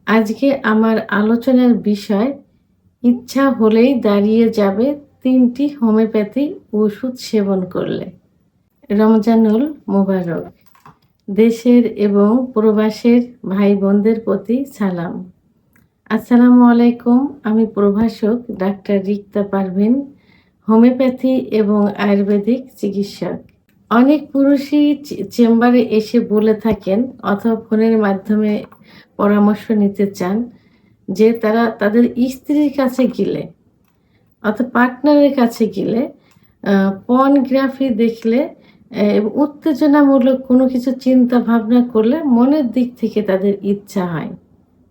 আজকে আমার আলোচনার বিষয় ইচ্ছা হলেই দাঁড়িয়ে যাবে ৩টি হোমিওপ্যাথি ওষুধ সেবন করলে। রমজানুল মোবারক। দেশের এবং প্রবাসের ভাই বোনদের প্রতি সালাম। আসসালামু আলাইকুম। আমি প্রভাষক ডাক্তার রিক্তা পারভিন, হোমিওপ্যাথি এবং আয়ুর্বেদিক চিকিৎসক। অনেক পুরুষই চেম্বারে এসে বলে থাকেন অথবা ফোনের মাধ্যমে পরামর্শ নিতে চান যে তারা তাদের স্ত্রীর কাছে গেলে অথবা পার্টনারের কাছে গেলে পর্নোগ্রাফি দেখলে এবং উত্তেজনামূলক কোনো কিছু চিন্তা ভাবনা করলে মনের দিক থেকে তাদের ইচ্ছা হয়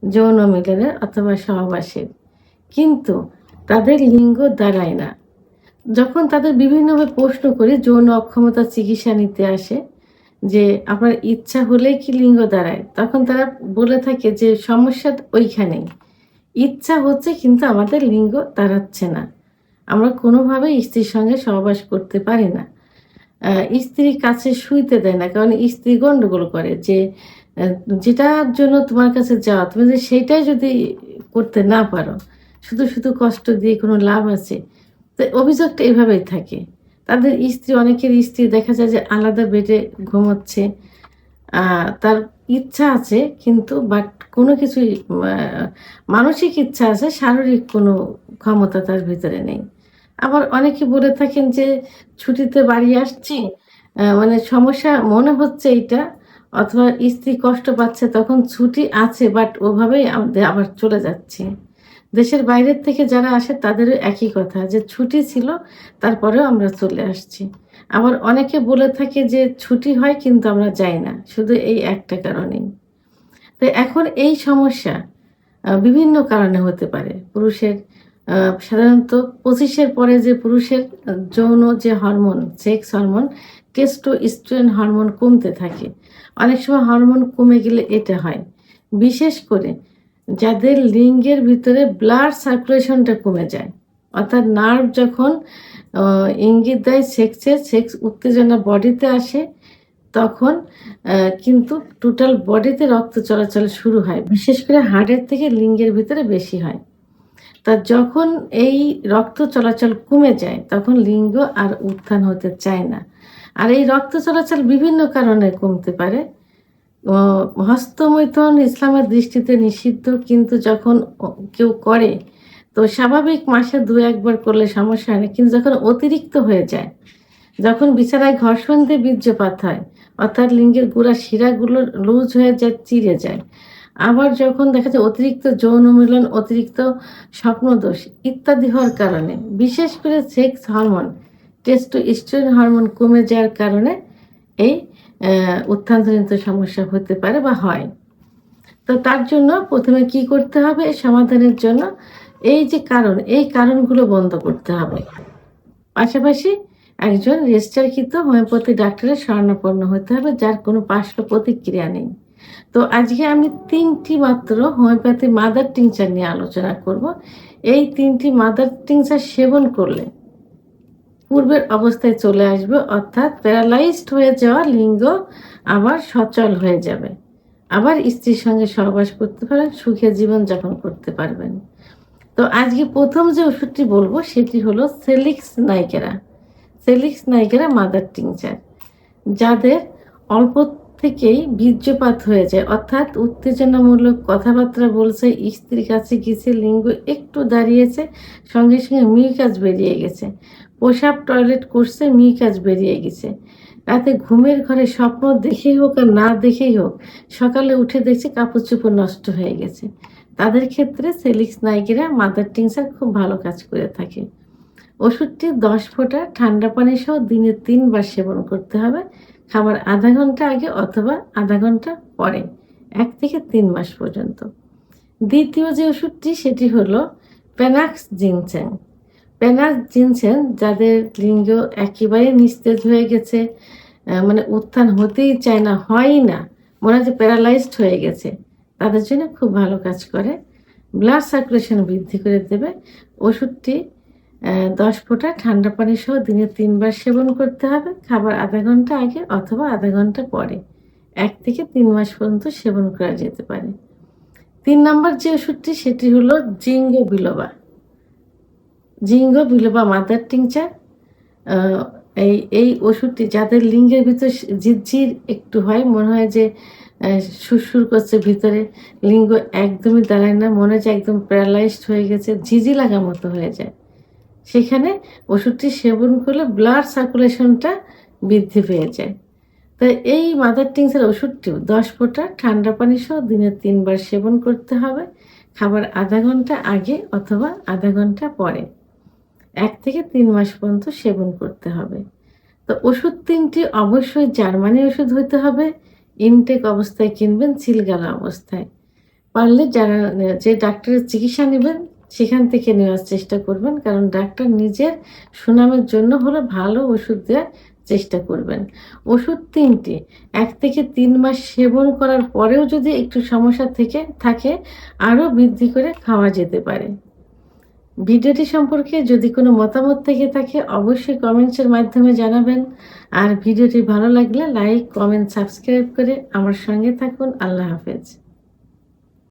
যৌন মিলনের অথবা সহবাসের, কিন্তু তাদের লিঙ্গ দাঁড়ায় না। যখন তাদের বিভিন্নভাবে প্রশ্ন করি, যৌন অক্ষমতা চিকিৎসা নিতে আসে যে আপনার ইচ্ছা হলেই কি লিঙ্গ দাঁড়ায়, তখন তারা বলে থাকে যে সমস্যা ওইখানেই, ইচ্ছা হচ্ছে কিন্তু আমাদের লিঙ্গ দাঁড়াচ্ছে না, আমরা কোনোভাবে স্ত্রীর সঙ্গে সহবাস করতে পারি না, স্ত্রীর কাছে শুইতে দেয় না, কারণ স্ত্রী গণ্ডগোল করে যে যেটার জন্য তোমার কাছে যাওয়া তুমি যদি সেইটাই যদি করতে না পারো, শুধু শুধু কষ্ট দিয়ে কোনো লাভ আছে? তো অভিযোগটা এভাবেই থাকে। তাদের স্ত্রী, অনেকের স্ত্রী দেখা যায় যে আলাদা বেডে ঘুমোচ্ছে, তার ইচ্ছা আছে কিন্তু বাট কোনো কিছুই মানসিক ইচ্ছা আছে, শারীরিক কোনো ক্ষমতা তার ভিতরে নেই। আবার অনেকে বলে থাকেন যে ছুটিতে বাড়ি আসছি, মানে সমস্যা মনে হচ্ছে এইটা, অথবা স্ত্রী কষ্ট পাচ্ছে, তখন ছুটি আছে বাট ওভাবেই আবার চলে যাচ্ছি। দেশের বাইরের থেকে যারা আসে তাদেরও একই কথা, যে ছুটি ছিল তারপরেও আমরা চলে আসছি। আবার অনেকে বলে থাকে যে ছুটি হয় কিন্তু আমরা যাই না, শুধু এই একটা কারণেই। তো এখন এই সমস্যা বিভিন্ন কারণে হতে পারে। পুরুষের সাধারণত 25-এর পরে যে পুরুষের যৌন যে hormone, sex hormone, testosterone hormone কমতে থাকে। অনেক সময় হরমোন কমে গেলে এটা হয়। বিশেষ করে যাদের লিঙ্গের ভিতরে ব্লাড সার্কুলেশনটা কমে যায়, অর্থাৎ নার্ভ যখন ইঙ্গিত দেয় সেক্স উত্তেজনা বডিতে আসে, তখন কিন্তু টোটাল বডিতে রক্ত চলাচল শুরু হয়। বিশেষ করে হার্টের থেকে লিঙ্গের ভিতরে বেশি হয়। তা যখন এই রক্ত চলাচল কমে যায়, তখন লিঙ্গ আর উত্থান হতে চায় না। আর এই রক্ত চলাচল বিভিন্ন কারণে কমতে পারে। হস্তমৈথুন ইসলামের দৃষ্টিতে নিষিদ্ধ, কিন্তু যখন কেউ করে তো স্বাভাবিক মাসে 2-1 বার করলে সমস্যা হয় না, কিন্তু যখন অতিরিক্ত হয়ে যায়, যখন বিছানায় ঘর্ষণ দিয়ে বীর্যপাত হয়, অর্থাৎ লিঙ্গের গোড়া শিরাগুলো লুজ হয়ে যায়, চিড়ে যায়, আবার যখন দেখা যায় অতিরিক্ত যৌন মিলন, অতিরিক্ত স্বপ্নদোষ ইত্যাদি হওয়ার কারণে, বিশেষ করে সেক্স হরমোন, টেস্টোস্টেরন হরমোন কমে যাওয়ার কারণে এই উত্থানজনিত সমস্যা হতে পারে বা হয়। তো তার জন্য প্রথমে কি করতে হবে সমাধানের জন্য? এই যে কারণ, এই কারণগুলো বন্ধ করতে হবে। পাশাপাশি একজন রেজিস্টারকৃত হোমিওপ্যাথি ডাক্তারের শরণাপন্ন হতে হবে, যার কোনো পার্শ্ব প্রতিক্রিয়া নেই। তো আজকে আমি 3টি মাত্র হোমিওপ্যাথি মাদার টিংচার নিয়ে আলোচনা করব। এই 3টি মাদার টিংচার সেবন করলে পূর্বের অবস্থায় চলে আসবে, অর্থাৎ প্যারালাইজড হয়ে যাওয়া লিঙ্গ আবার সচল হয়ে যাবে, আবার স্ত্রীর সঙ্গে সহবাস করতে পারেন, সুখে জীবনযাপন করতে পারবেন। তো আজকে প্রথম যে ওষুধটি বলবো সেটি হলো সেলিক্স নাইকেরা। সেলিক্স নাইকেরা মাদার টিংচার। যাদের অল্প থেকেই বীর্যপাত হয়ে যায়, অর্থাৎ উত্তেজনামূলক কথাবার্তা বলছে, স্ত্রীর কাছে গেছে, লিঙ্গ একটু দাঁড়িয়েছে, সঙ্গে সঙ্গে মিউকাস বেরিয়ে গেছে, প্রসাব টয়লেট করছে, মিউকাস বেরিয়ে গেছে, রাতে ঘুমের ঘরে স্বপ্ন দেখেই হোক আর না দেখেই হোক সকালে উঠে দেখছে কাপড় চোপড় নষ্ট হয়ে গেছে, তাদের ক্ষেত্রে সেলিক্স নাইকেরা মাদার টিংচার খুব ভালো কাজ করে থাকে। ওষুধটি 10 ফোঁটা ঠান্ডা পানি সহ দিনে 3 বার সেবন করতে হবে, খাবার আধা ঘন্টা আগে অথবা আধা ঘন্টা পরে, 1 থেকে 3 মাস পর্যন্ত। দ্বিতীয় যে ওষুধটি সেটি হলো প্যানাক্স জিনসেং। প্যানাক্স জিনসেং যাদের লিঙ্গ একেবারে নিস্তেজ হয়ে গেছে, মানে উত্থান হতেই চায় না, হয়ই না, মনে হয় যে প্যারালাইজড হয়ে গেছে, তাদের জন্য খুব ভালো কাজ করে, ব্লাড সার্কুলেশন বৃদ্ধি করে দেবে। ওষুধটি 10 ফোঁটা ঠান্ডা পানি সহ দিনে 3 বার সেবন করতে হবে, খাবার আধা ঘন্টা আগে অথবা আধা ঘন্টা পরে, 1 থেকে 3 মাস পর্যন্ত সেবন করা যেতে পারে। 3 নাম্বার যে ওষুধটি সেটি হলো জিঙ্গো বিলোবা। জিঙ্গো বিলোবা মাদার টিংচার। আ এই ওষুধটি যাদের লিঙ্গের ভিতর ঝিরঝির একটু হয়, মনে হয় যে সুরসুর করছে ভিতরে, লিঙ্গ একদমই দাঁড়ায় না, মনে হয় যে একদম প্যারালাইজড হয়ে গেছে, ঝিঁঝি লাগা মতো হয়ে যায়। সেখানে ওষুধটি সেবন করলে ব্লাড সার্কুলেশনটা বৃদ্ধি পেয়ে যায়। তো এই মাদার টিংচার ওষুধটিও 10 ফোঁটা ঠান্ডা পানি সহ দিনে ৩ বার সেবন করতে হবে। খাবার আধা ঘন্টা আগে অথবা আধা ঘন্টা পরে। ১ থেকে ৩ মাস পর্যন্ত সেবন করতে হবে। তো ওষুধ ৩ টি অবশ্যই জার্মানি ওষুধ হইতে হবে। ইনটেক অবস্থায় কিনবেন, সিলগালা অবস্থায়। পারলে যারা যে ডাক্তারের চিকিৎসা নিবেন সেখান থেকে নেওয়ার চেষ্টা করবেন। কারণ ডাক্তার নিজের সুনামের জন্য হলে ভালো ওষুধ দেওয়ার চেষ্টা করবেন। ওষুধ ৩ টি ১ থেকে ৩ মাস সেবন করার পরেও যদি একটু সমস্যা থাকে আরও বৃদ্ধি করে খাওয়া যেতে পারে। ভিডিওটি সম্পর্কে যদি কোনো মতামত থেকে থাকে অবশ্যই কমেন্টসের মাধ্যমে জানাবেন। আর ভিডিওটি ভালো লাগলে লাইক, কমেন্ট, সাবস্ক্রাইব করে আমার সঙ্গে থাকুন। আল্লাহ হাফেজ।